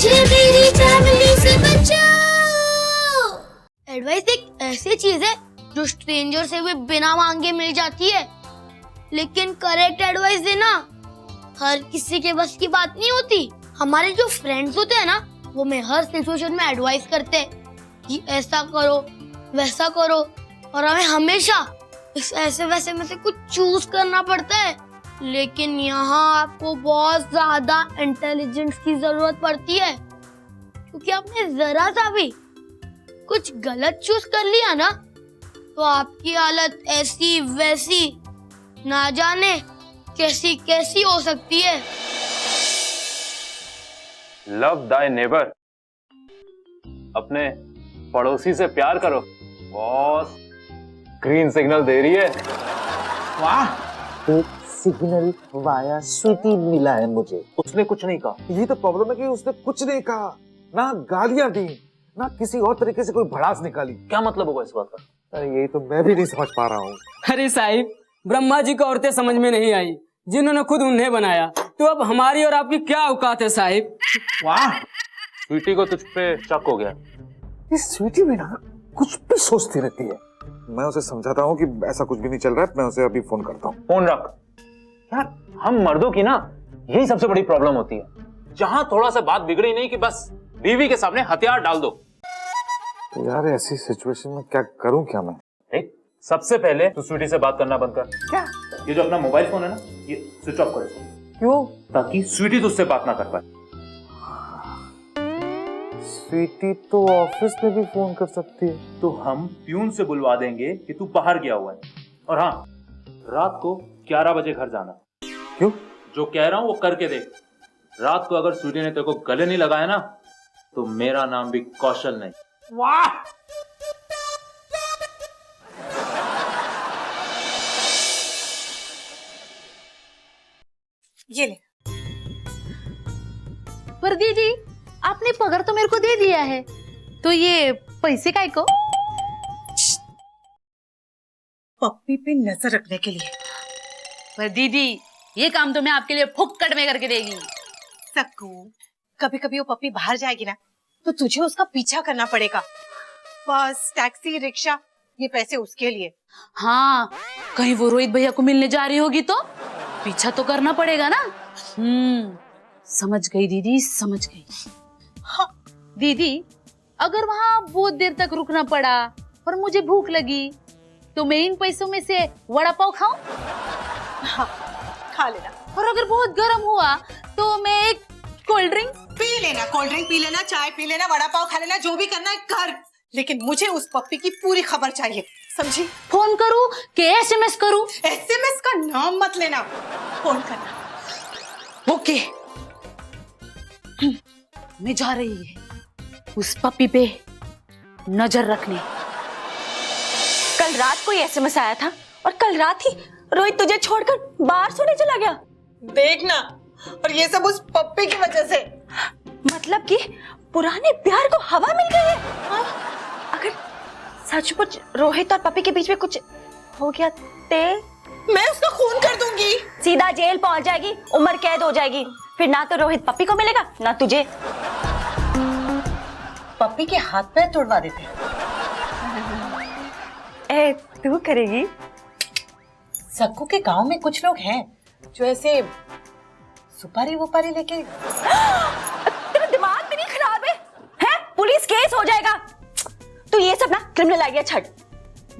मुझे मेरी फैमिली से बचाओ। एडवाइस एक ऐसी चीज है जो स्ट्रेंजर से भी बिना मांगे मिल जाती है, लेकिन करेक्ट एडवाइस देना हर किसी के बस की बात नहीं होती। हमारे जो फ्रेंड्स होते हैं ना, वो हमें हर सिचुएशन में एडवाइस करते हैं कि ऐसा करो वैसा करो, और हमें हमेशा इस ऐसे वैसे में से कुछ चूज करना पड़ता है। लेकिन यहाँ आपको बहुत ज्यादा इंटेलिजेंस की जरूरत पड़ती है, क्योंकि आपने जरा सा भी कुछ गलत चूज कर लिया ना, तो आपकी हालत ऐसी वैसी ना जाने कैसी कैसी हो सकती है। लव दाय नेबर, अपने पड़ोसी से प्यार करो। बॉस ग्रीन सिग्नल दे रही है। वाह, एक सिग्नल वाया स्वीटी मिला है मुझे। उसने कुछ नहीं कहा। यही तो प्रॉब्लम है कि उसने कुछ नहीं कहा, ना गालियां दी, ना किसी और तरीके से कोई भड़ास निकाली। क्या मतलब होगा इस बात का? अरे यही तो मैं भी नहीं समझ पा रहा हूँ। अरे साहिब, ब्रह्मा जी को औरतें समझ में नहीं आई जिन्होंने खुद उन्हें बनाया, तो अब हमारी और आपकी क्या औकात है साहिब। वाह, स्वीटी को तुझ पे शक हो गया। इस स्वीटी भी ना कुछ भी सोचती रहती है। मैं उसे समझाता हूँ कि ऐसा कुछ भी नहीं चल रहा है। मैं उसे अभी फोन करता हूँ। फोन रख यार। हम मर्दों की ना यही सबसे बड़ी प्रॉब्लम होती है, जहां थोड़ा सा बात बिगड़ी नहीं कि बस बीवी के सामने हथियार डाल दो। तो यार ऐसी सिचुएशन में क्या करूँ क्या मैं? एक सबसे पहले तू स्वीटी से बात करना बंद कर। क्या? ये जो अपना मोबाइल फोन है ना, ये स्विच ऑफ कर इसको। क्यों? ताकि स्वीटी तुझसे बात ना कर पाए। स्वीटी तो ऑफिस में भी फोन कर सकती है। तो हम प्यून से बुलवा देंगे कि तू बाहर गया हुआ है, और हाँ, रात को 11 बजे घर जाना। क्यों? जो कह रहा हूं वो करके देख। रात को अगर स्वीटी ने तेरे को गले नहीं लगाया ना, तो मेरा नाम भी कौशल नहीं। वाह, ये ले। पर दीदी, आपने पगार तो मेरे को दे दिया है, तो ये पैसे काय को? पप्पी पे नजर रखने के लिए। पर दीदी, ये काम तो मैं आपके लिए फुक्कड़ में करके देगी। सक्कू, कभी कभी वो पप्पी बाहर जाएगी ना, तो तुझे उसका पीछा करना पड़ेगा। बस, टैक्सी, रिक्शा, ये पैसे उसके लिए। हाँ, कहीं वो रोहित भैया को मिलने जा रही होगी तो पीछा तो करना पड़ेगा ना। समझ गई दीदी, समझ गई। हाँ। दीदी, अगर वहाँ बहुत देर तक रुकना पड़ा और मुझे भूख लगी, तो मैं इन पैसों में से वड़ा पाव खाऊं? हाँ, खा लेना। और अगर बहुत गर्म हुआ तो मैं एक कोल्ड ड्रिंक पी लेना, कोल्ड ड्रिंक पी लेना, चाय पी लेना, वड़ा पाव खा लेना, जो भी करना है कर। लेकिन मुझे उस पप्पी की पूरी खबर चाहिए, समझी? फोन करूं कि एसएमएस करूं? एसएमएस का नाम मत लेना, फोन करना। ओके। मैं जा रही है उस पप्पी पे नजर रखने। कल रात को ही एसएमएस आया था, और कल रात ही रोहित तुझे छोड़कर बाहर सोने चला गया। देखना, और ये सब उस पप्पी की वजह से। मतलब कि पुराने प्यार को हवा मिल गई है। हाँ? अगर सचमुच रोहित और पप्पी के बीच में कुछ हो गया तो मैं उसका खून कर दूंगी। सीधा जेल पहुंच जाएगी, उम्र कैद हो जाएगी। फिर ना तो रोहित पप्पी को मिलेगा, ना तुझे। पप्पी के हाथ पैर तोड़वा देते हैं। ए, तू करेगी? सक्कू के गांव में कुछ लोग हैं जो ऐसे सुपारी वुपारी लेके। तेरा दिमाग भी नहीं खराब है? हैं? पुलिस केस हो जाएगा। तू ये सब ना क्रिमिनल आइडिया छੱਡ,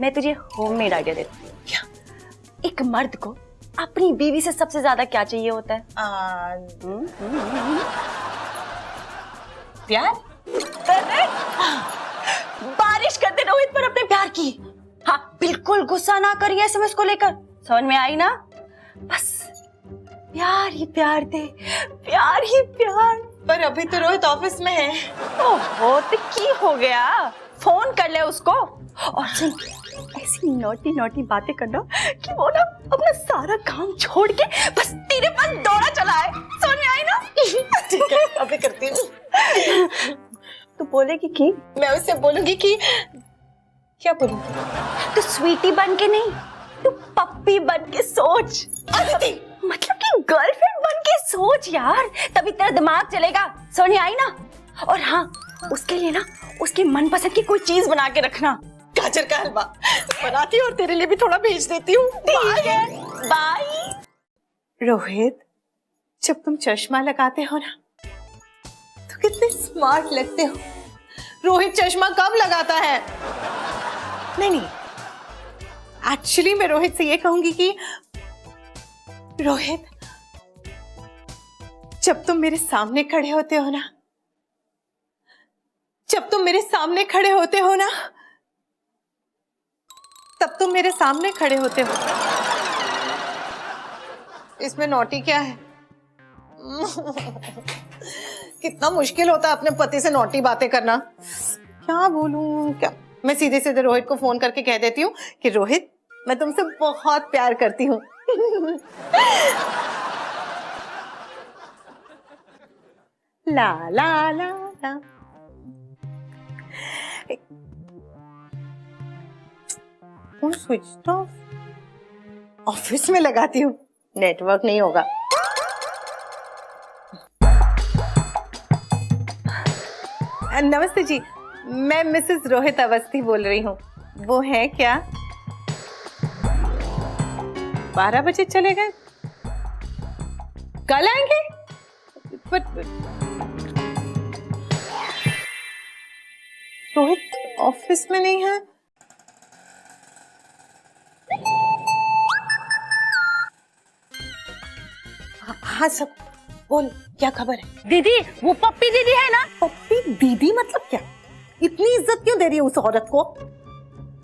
मैं तुझे होममेड आइडिया देती हूँ। क्या? एक मर्द को अपनी बीवी से सबसे ज्यादा क्या चाहिए होता है? प्यार। बारिश कर दे रोहित पर अपने प्यार की। हाँ, बिल्कुल गुस्सा ना करिए एसएमएस को लेकर। समझ में आई ना? बस प्यार ही प्यार दे, प्यार ही प्यार। पर अभी तो रोहित ऑफिस में है। ओहो, तो की हो गया? फोन कर ले उसको, और सुन, ऐसी नोटी नोटी बातें करना कि वो ना अपना सारा काम छोड़ के बस तेरे पास दौड़ा चला है। समझ में आई ना? ठीक है, अभी करती हूँ। तू बोलेगी कि? मैं उससे बोलूंगी कि क्या बोलूंगी? तू स्वीटी बन के नहीं, तू पप्पी बन के सोच। अदिति, मतलब कि गर्लफ्रेंड बन के सोच यार, तभी तेरा दिमाग चलेगा। समझ आई ना? और हाँ, उसके लिए ना उसकी मनपसंद की कोई चीज बना के रखना। गाजर का हलवा बनाती हूँ और तेरे लिए भी थोड़ा भेज देती हूँ। ठीक है, बाय। रोहित, जब तुम चश्मा लगाते हो ना तो कितने स्मार्ट लगते हो। रोहित चश्मा कब लगाता है? नहीं, एक्चुअली मैं रोहित से ये कहूंगी कि रोहित, जब तुम मेरे सामने खड़े होते हो ना, तब तुम मेरे सामने खड़े होते हो। इसमें नोटी क्या है? कितना मुश्किल होता है अपने पति से नोटी बातें करना। क्या बोलूं क्या? मैं सीधे सीधे रोहित को फोन करके कह देती हूँ कि रोहित, मैं तुमसे बहुत प्यार करती हूँ। ला ला ला ला। Phone switch off. ऑफिस में लगाती हूँ, नेटवर्क नहीं होगा। नमस्ते जी, मैं मिसेस रोहित अवस्थी बोल रही हूँ। वो है क्या? 12 बजे चले गए, कल आएंगे? रोहित ऑफिस में नहीं है। हाँ सब बोल, क्या खबर है? दीदी, वो पप्पी दीदी है ना? पप्पी दीदी मतलब क्या? इतनी इज्जत क्यों दे रही है उस औरत को?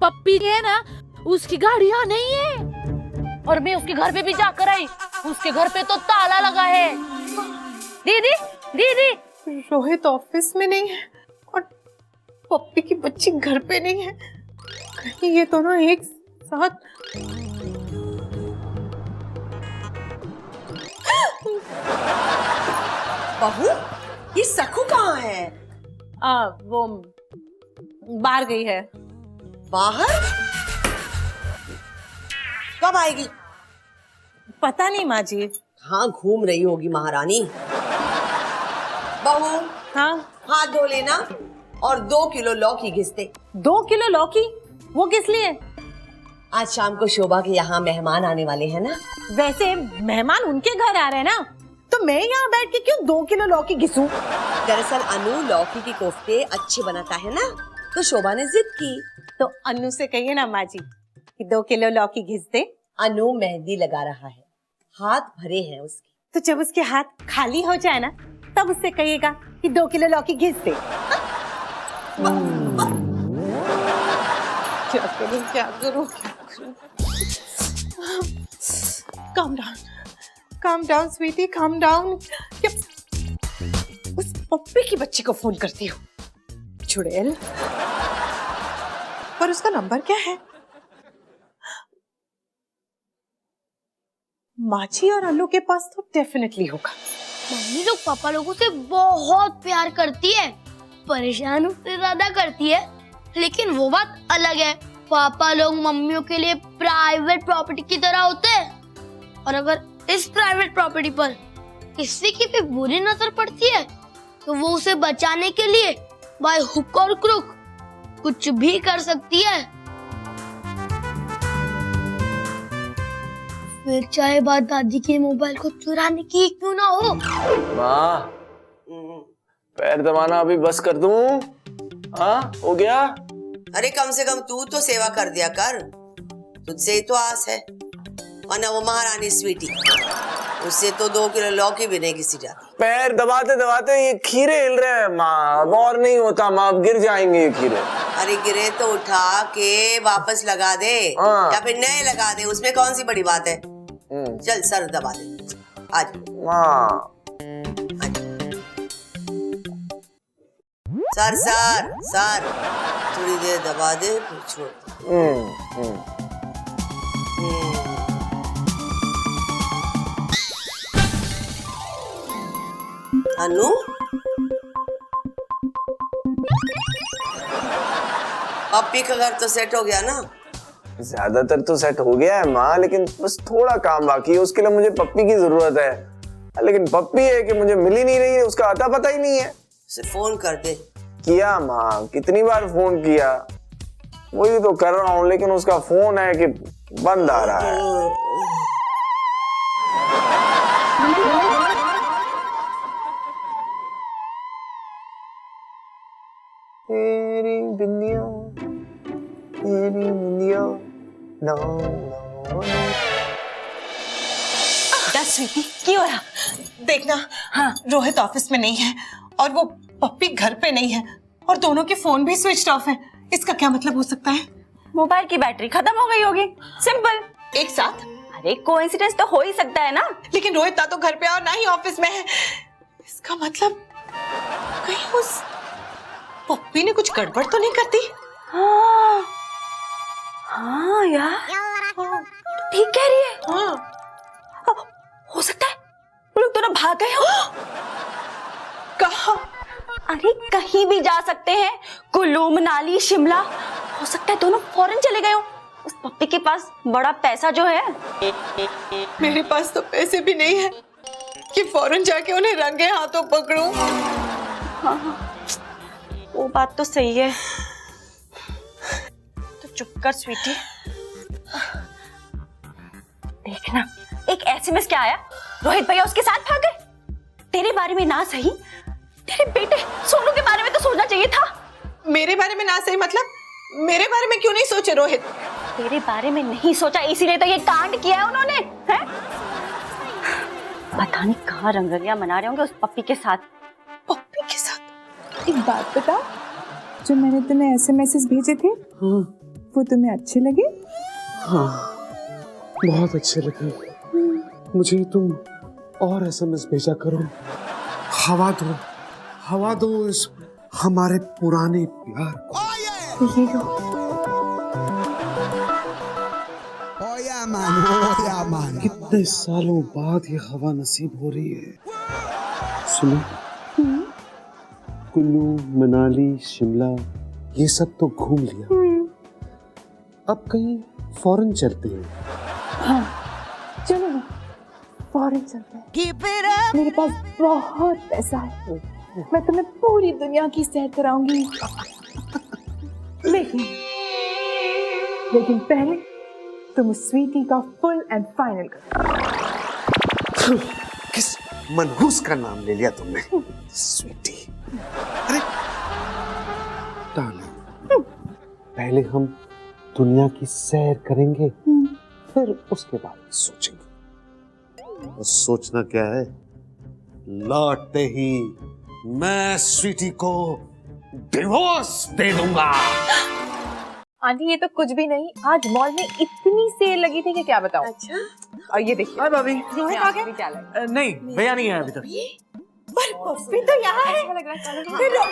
पप्पी है ना, उसकी गाड़ी यहाँ नहीं है और मैं उसके घर पे भी जाकर आई, उसके घर पे तो ताला लगा है। दीदी दीदी, रोहित ऑफिस में नहीं है और पप्पी की बच्ची घर पे नहीं है। कहीं ये दोनों एक साथ। बहू, ये सखू कहाँ है? वो बाहर गई है। बाहर? कब आएगी? पता नहीं माँ जी। हाँ, घूम रही होगी महारानी। बहू, हाँ, हाथ धो लेना और 2 किलो लौकी घिस दे। 2 किलो लौकी? वो किस लिए? आज शाम को शोभा के यहाँ मेहमान आने वाले हैं ना। वैसे मेहमान उनके घर आ रहे हैं ना, तो मैं यहाँ बैठ के क्यों 2 किलो लौकी घिसूं? दरअसल अनु लौकी की कोफ्ते अच्छे बनाता है ना, तो शोभा ने जिद की। तो अनु से कहिए ना माँ जी कि 2 किलो लौकी घिस दे। अनु मेहंदी लगा रहा है, हाथ भरे हैं उसके। तो जब उसके हाथ खाली हो जाए ना, तब उससे कहिएगा कि 2 किलो लौकी घिस दे। क्या करूं? Calm down, sweetie, calm down. उस पप्पी की बच्ची को फोन करती हूँ। चुड़ैल। पर उसका नंबर क्या है? माची और अल्लू के पास तो डेफिनेटली होगा। मम्मी लोग पापा लोगों से बहुत प्यार करती है, परेशान उससे ज्यादा करती है, लेकिन वो बात अलग है। पापा लोग मम्मियों के लिए प्राइवेट प्रॉपर्टी की तरह होते हैं और अगर इस प्राइवेट प्रॉपर्टी पर किसी की भी बुरी नजर पड़ती है तो वो उसे बचाने के लिए बाय हुक और क्रुक कुछ भी कर सकती है। फिर चाहे बात दादी के मोबाइल को चुराने की क्यों ना हो। माँ, पैर दबाना अभी बस कर दूं? हाँ, हो गया? अरे कम से कम तू तो सेवा कर दिया कर, तुझसे ही तो आस है। और ना वो महारानी स्वीटी, उससे तो 2 किलो लौकी भी नहीं घिसी जाती। पैर दबाते दबाते ये खीरे हिल रहे हैं माँ, अब और नहीं होता माँ, अब गिर जाएंगे ये खीरे। अरे गिरे तो उठा के वापस लगा दे या फिर नए लगा दे, उसमें कौन सी बड़ी बात है। चल सर दबा दे आज। माँ, सर सर सर थोड़ी देर दबा दे फिर छोड़। अनु, पप्पी का घर तो सेट हो गया ना? ज्यादातर तो सेट हो गया है माँ, लेकिन बस थोड़ा काम बाकी है। उसके लिए मुझे पप्पी की जरूरत है, लेकिन पप्पी है कि मुझे मिल ही नहीं रही है, उसका अता पता ही नहीं है। उसे फोन कर दे। किया माँ, कितनी बार फोन किया, वही तो कर रहा हूँ, लेकिन उसका फोन है कि बंद आ रहा है। तेरी बिंदिया, तेरी बिंदिया, नो नो। स्वीटी, क्यों हो रहा? देखना, हाँ, रोहित ऑफिस में नहीं है और वो पप्पी घर पे नहीं है और दोनों के फोन भी स्विच ऑफ है। इसका क्या मतलब हो सकता है? मोबाइल की बैटरी खत्म हो गई होगी, सिंपल। एक साथ? अरे कोइंसिडेंस तो हो ही सकता है ना। लेकिन रोहित ना तो घर पे और ना ही ऑफिस में है। इसका मतलब कहीं उस पप्पी ने कुछ गड़बड़ तो नहीं कर दी? हाँ, हाँ यार, ठीक कह रही है। हाँ, हो सकता है वो लोग दोनों भाग गए हो। कहाँ? अरे कहीं भी जा सकते हैं, कुल्लू, मनाली, शिमला। हो सकता है दोनों फॉरेन चले गए हो। उस पप्पी के पास बड़ा पैसा जो है। मेरे पास तो पैसे भी नहीं है कि फॉरेन जाके उन्हें रंगे हाथों पकड़ूं। हाँ, वो बात तो सही है। तो चुप कर स्वीटी। देखना, एक एसएमएस क्या आया, रोहित भैया उसके साथ भाग गए। तेरे बारे में ना सही, तेरे बेटे सोनू के बारे में तो सोचना चाहिए था। मेरे बारे में ना सही मतलब? मेरे बारे में क्यों नहीं सोचे रोहित? तेरे बारे में नहीं सोचा, इसीलिए तो ये कांड किया है उन्होंने, हैं? पता नहीं कहाँ रंगरलियां मना रहे होंगे उस पप्पी के साथ। पप्पी के साथ? एक बात बता, जो मैंने तुम्हें एसएमएस भेजे थे, वो तुम्हें अच्छे लगे? हाँ, बहुत अच्छे लगे। मुझे तुम और एसएमएस भेजा करो। हवा दो इस हमारे पुराने प्यार को। ये लो। कितने सालों बाद ये हवा नसीब हो रही है। सुनो, कुल्लू, मनाली, शिमला, ये सब तो घूम लिया। अब कहीं फॉरेन चलते हैं। हाँ, चलो ना, फॉरेन चलते हैं। मेरे पास बहुत पैसा है, मैं तुम्हें पूरी दुनिया की सैर कराऊंगी। लेकिन पहले तुम उस स्वीटी का फुल एंड फाइनल करो। किस मनहूस का नाम ले लिया तुमने? स्वीटी। अरे डार्लिंग, पहले हम दुनिया की सैर करेंगे, फिर उसके बारे में सोचेंगे। और सोचना क्या है, लौटते ही मैं स्वीटी को डिवोर्स दे दूंगा। आंटी, ये तो कुछ भी नहीं, आज मॉल में इतनी सेल लगी थी कि क्या बताऊं। अच्छा, और ये देखिए। हाय भाभी। रोहित आ गया? क्या लगा? नहीं, भैया नहीं आया अभी तक। पर पप्पी तो यहाँ है। अच्छा लग रहा है, अच्छा लग रहा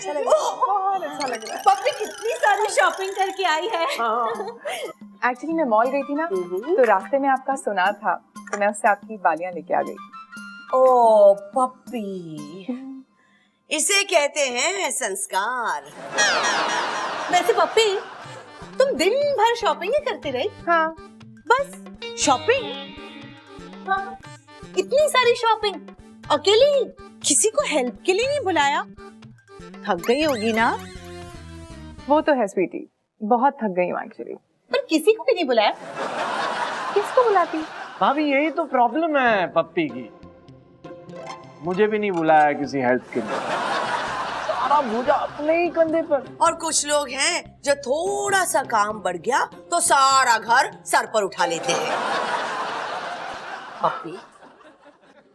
है, बहुत अच्छा लग रहा है। पप्पी कितनी सारी शॉपिंग करके आई है। एक्चुअली मैं मॉल गई थी ना, तो रास्ते में आपका सुना था, तो मैं उससे आपकी बालियां लेके आ गई। ओ पप्पी, इसे कहते हैं संस्कार। वैसे पप्पी, तुम दिन भर शॉपिंग ही करती रही? हाँ, बस शॉपिंग? हाँ, इतनी सारी शॉपिंग अकेली? किसी को हेल्प के लिए नहीं बुलाया? थक गई होगी ना? वो तो है स्वीटी, बहुत थक गई हूँ एक्चुअली। पर किसी को भी नहीं बुलाया? किसको बुलाती? भाभी, यही तो प्रॉब्लम है पप्पी की। मुझे भी नहीं बुलाया किसी हेल्प के लिए, सारा बोझा अपने ही कंधे पर। और कुछ लोग हैं जो थोड़ा सा काम बढ़ गया तो सारा घर सर पर उठा लेते हैं। पप्पी,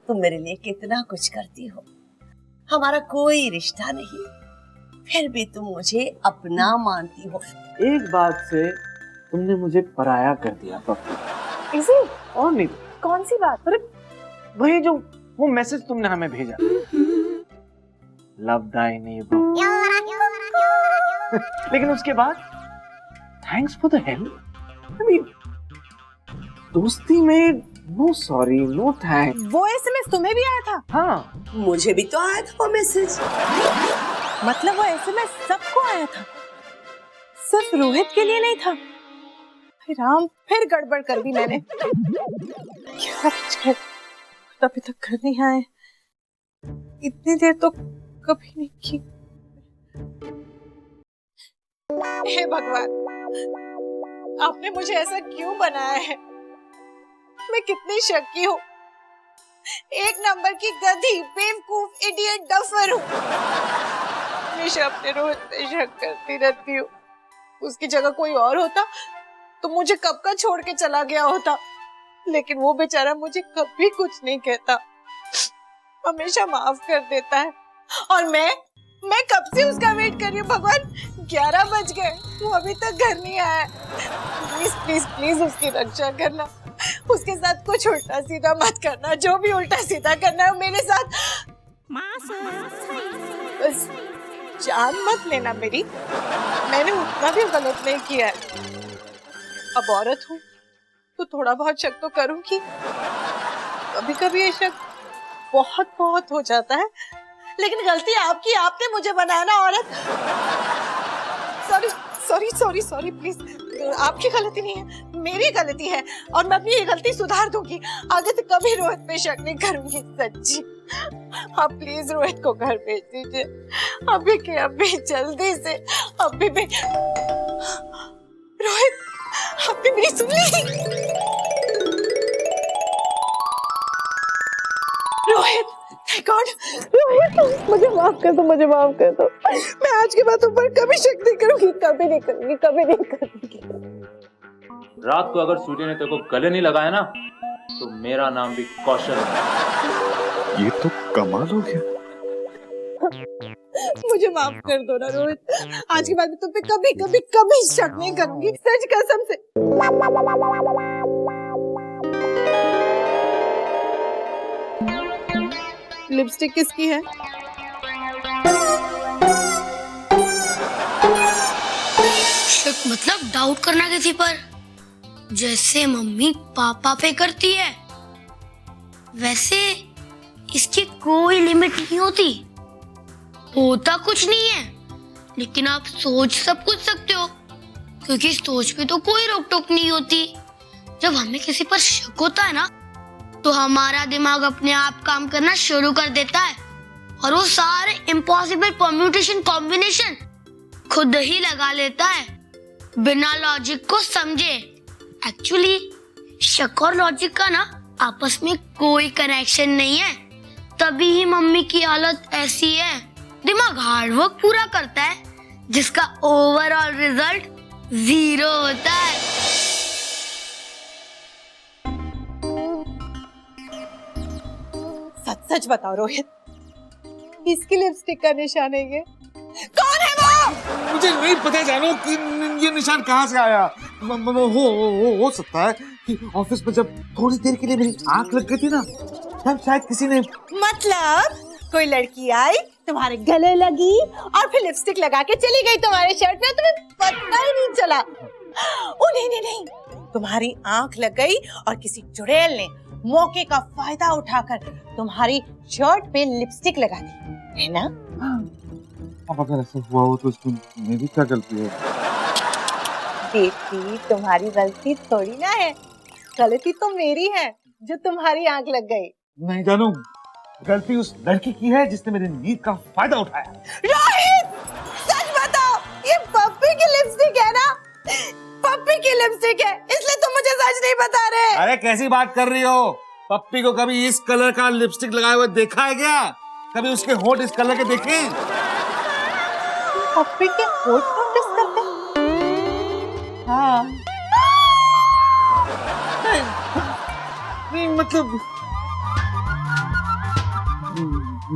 तुम मेरे लिए कितना कुछ करती हो, हमारा कोई रिश्ता नहीं, फिर भी तुम मुझे अपना मानती हो। एक बात से तुमने मुझे पराया कर दिया पप्पी। इसी? और नहीं। कौन सी बात? अरे वही जो वो मैसेज तुमने हमें भेजा, लव दाई नेबर। लेकिन उसके बाद thanks for the help. I mean, दोस्ती में नो सॉरी नो थैंक्स। वो एसएमएस तुम्हें भी आया था? हाँ, मुझे भी तो आया था वो मैसेज। मतलब वो एसएमएस सबको आया था, सिर्फ रोहित के लिए नहीं था? राम, फिर गड़बड़ कर दी मैंने। क्या अभी तक घर नहीं आए, इतनी देर तो कभी नहीं की। हे भगवान, आपने मुझे ऐसा क्यों बनाया है? मैं कितनी शक्की हूँ, एक नंबर की गधी, बेवकूफ, इडियट, डफर हूँ। हमेशा अपने रोहित पे शक करती रहती हूँ। उसकी जगह कोई और होता तो मुझे कब का छोड़ के चला गया होता, लेकिन वो बेचारा मुझे कभी कुछ नहीं कहता, हमेशा माफ कर देता है। और मैं कब से उसका वेट कर रही हूँ भगवान। 11 बज गए, वो अभी तक घर नहीं आया। प्लीज प्लीज प्लीज उसकी रक्षा करना, उसके साथ कुछ उल्टा सीधा मत करना। जो भी उल्टा सीधा करना है मेरे साथ, बस जान मत लेना मेरी। मैंने उतना भी गलत नहीं किया है। अब औरत हूँ तो थोड़ा बहुत शक तो करूंगी। कभी कभी ये शक बहुत बहुत हो जाता है, लेकिन गलती आपकी, आपने मुझे बनाया ना औरत। Sorry sorry sorry sorry please, आपकी गलती नहीं है, मेरी गलती है, और मैं अपनी ये गलती सुधार दूंगी। आगे से कभी रोहित पे शक नहीं करूंगी, सच्ची। आप प्लीज रोहित को घर भेज दीजिए, अभी के अभी, जल्दी से, अभी भी। रोहित, आपने मेरी सुन ली? रोहित, गॉड, रोहित, मुझे माफ कर दो, मुझे माफ कर दो। मैं आज के बाद ऊपर कभी शक नहीं करूंगी, कभी नहीं करूंगी, कभी नहीं करूंगी। रात को अगर स्वीटी ने तेरे को गले नहीं लगाया ना, तो मेरा नाम भी कौशल है। ये तो कमाल हो गया। मुझे माफ कर दो ना रोहित, आज के बाद मैं तुम पे कभी कभी कभी शक नहीं करूंगी, सच कसम से। लिपस्टिक किसकी है? शक मतलब डाउट करना किसी पर, जैसे मम्मी पापा पे करती है। वैसे इसकी कोई लिमिट नहीं होती, होता कुछ नहीं है, लेकिन आप सोच सब कुछ सकते हो, क्योंकि सोच पे तो कोई रोक टोक नहीं होती। जब हमें किसी पर शक होता है ना, तो हमारा दिमाग अपने आप काम करना शुरू कर देता है, और वो सारे इम्पॉसिबल परम्यूटेशन कॉम्बिनेशन खुद ही लगा लेता है, बिना लॉजिक को समझे। एक्चुअली शक और लॉजिक का ना आपस में कोई कनेक्शन नहीं है, तभी ही मम्मी की हालत ऐसी है। दिमाग हार्ड वर्क पूरा करता है, जिसका ओवरऑल रिजल्ट 0 होता है। सच सच बताओ रोहित, किसकी लिपस्टिक का निशान है ये? कौन है वो? मुझे नहीं पता जानो कि ये निशान कहाँ से आया। हो सकता है कि ऑफिस में जब थोड़ी देर के लिए मेरी आंख लग गई थी ना, तब शायद किसी ने। मतलब कोई लड़की आई, तुम्हारे गले लगी और फिर लिपस्टिक लगा के चली गई तुम्हारे शर्ट में, तुम्हें पता ही नहीं चला। ओ नहीं नहीं नहीं, तुम्हारी आंख लग गई और किसी चुड़ैल ने मौके का फायदा उठाकर तुम्हारी शर्ट पे लिपस्टिक लगा दी, है ना? अब अगर ऐसा हुआ हो तो इसमें मेरी क्या गलती है? बेटी, तुम्हारी गलती थोड़ी ना है, गलती तो मेरी है जो तुम्हारी आंख लग गई। नहीं जानू, गलती उस लड़की की है जिसने मेरी नींद का फायदा उठाया। रोहित, सच बताओ, ये पप्पी की लिपस्टिक है ना? पप्पी की लिपस्टिक है, इसलिए तुम मुझे सच नहीं बता रहे। अरे कैसी बात कर रही हो? पप्पी को कभी इस कलर का लिपस्टिक लगाए हुए देखा है क्या? कभी उसके होंठ इस कलर के देखे? पप्पी के होंठ किस करते? हाँ। नहीं मतलब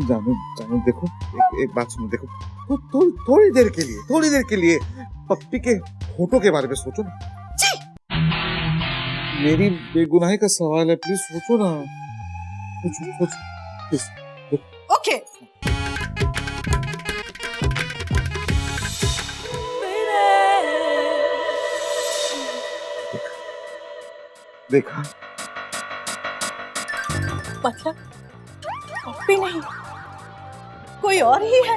जानू देखो, एक बात सुनो, देखो थोड़ी देर के लिए पप्पी के होठों के बारे में सोचो ना। मेरी बेगुनाही का सवाल है, प्लीज सोचो ना, सोचो प्लीज। ओके। देखा? मतलब पप्पी नहीं, कोई और ही है।